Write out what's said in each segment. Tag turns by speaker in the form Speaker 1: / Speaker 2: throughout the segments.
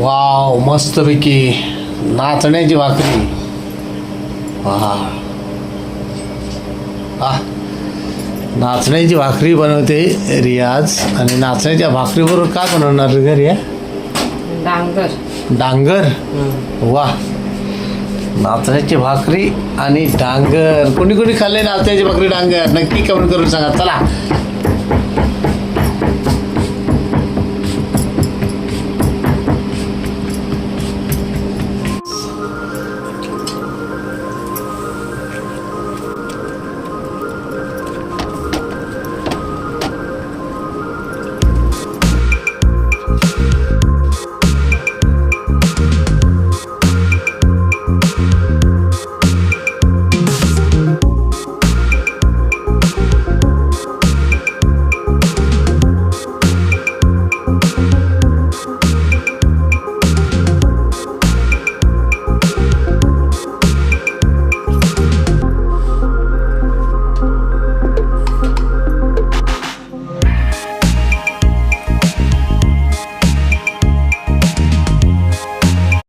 Speaker 1: Wow मस्तपैकी नाचण्याची भाकरी. वा आ नाचण्याची भाकरी बनवते रियाज. आणि नाचण्याच्या भाकरीबरोबर काय बनवणार रे रिया?
Speaker 2: डांगर.
Speaker 1: डांगर. वा नाचण्याची भाकरी आणि डांगर. कोणी कोणी खाल्ले नाचण्याची भाकरी डांगर? नक्की कमेंट करून सांगा. चला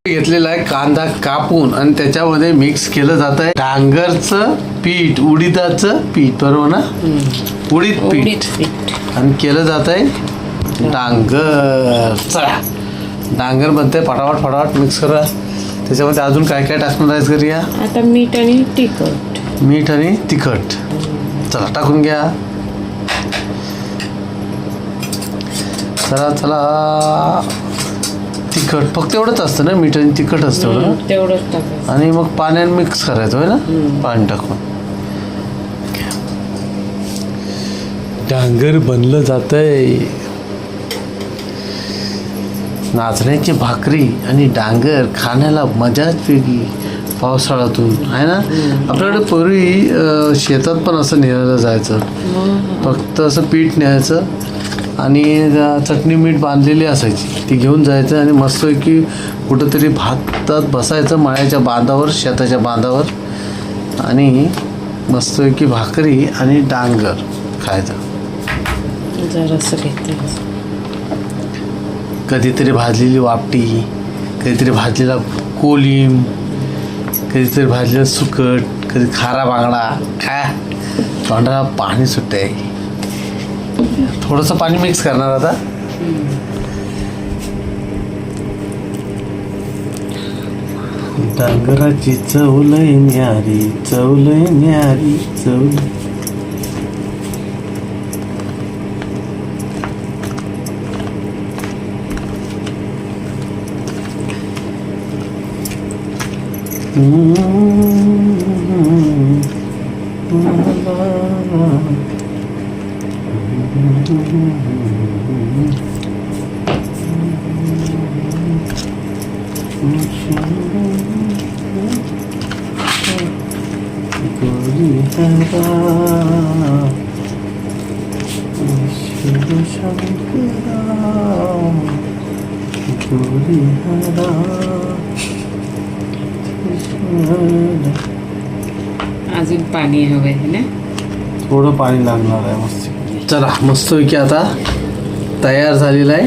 Speaker 1: घेतलेला आहे कांदा कापून आणि त्याच्यामध्ये मिक्स केलं जात आहे डांगरचं पीठ, उडीदाचं पीठ. बरोबर ना? उडीद पीठ. आणि केलं जात आहे डांगर. चला डांगर बनते. फटाफट फटाफट मिक्स करा. त्याच्यामध्ये अजून काय काय टाकणार आहेस करूया?
Speaker 2: आता मीठ आणि तिखट.
Speaker 1: मीठ आणि तिखट. चला टाकून घ्या. चला चला. तिखट फक्त एवढंच असतं ना? मीठ आणि तिखट असतं
Speaker 2: तेवढंच टाकायचं.
Speaker 1: आणि मग पाण्याने मिक्स करायचं होय ना? पाणी टाकून डांगर बनलं जातंय. नाचण्याची भाकरी आणि डांगर खाण्याला मजाच वेगळी पावसाळ्यातून आहे ना. आपल्याकडे पूर्वी शेतात पण असं नेलं जायचं. फक्त असं पीठ न्यायचं आणि चटणी मीठ बांधलेली असायची, ती घेऊन जायचं आणि मस्तपैकी कुठंतरी भातात बसायचं मळ्याच्या बांधावर, शेताच्या बांधावर. आणि मस्तपैकी भाकरी आणि डांगर खायचं.
Speaker 2: जरासं घेतलं.
Speaker 1: कधीतरी भाजलेली वापटी, कधीतरी भाजलेला कोलिम, कधीतरी भाजलेलं सुकट, कधी खारा बांगडा. काय तोंडाला पाणी सुटते. थोडंसं पाणी मिक्स करणार आता. डांगराची चव लय न्यारी, चव लय न्यारी, चव.
Speaker 2: अजून पाणी हवंय ना?
Speaker 1: थोडं पाणी लागणार आहे. मस्त. चला मस्तपैकी आता तयार झालेला आहे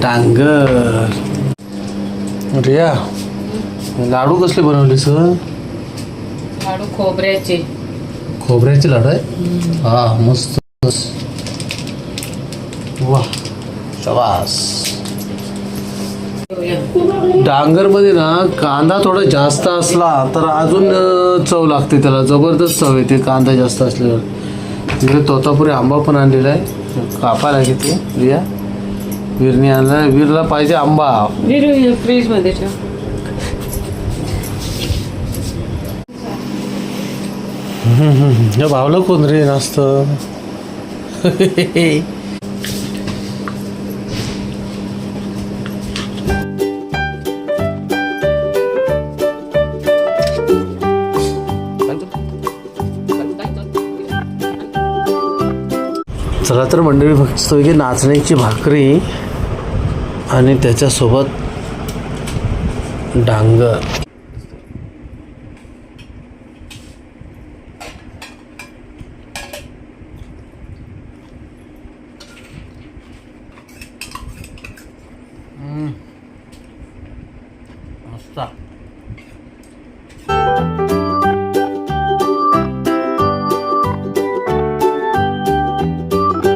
Speaker 1: डांगर. रिया लाडू कसले बनवले सर?
Speaker 2: लाडू खोबऱ्याचे.
Speaker 1: खोबऱ्याचे लाडू आहे? हा मस्त. वा शबास. डांगरमध्ये ना कांदा थोडा जास्त असला तर अजून चव लागते त्याला. जबरदस्त चव येते कांदा जास्त असल्यावर. तिकडे तोतापुरी आंबा पण आणलेला आहे, कापायला घेते रिया. वीरने आणला. वीरला पाहिजे आंबा.
Speaker 2: वीर फ्रीज मध्ये ठेव.
Speaker 1: भावलं कोण रे नास्त? चला तर मंडळी फक्त की नाचण्याची भाकरी आणि त्याच्यासोबत डांगर. रस्सा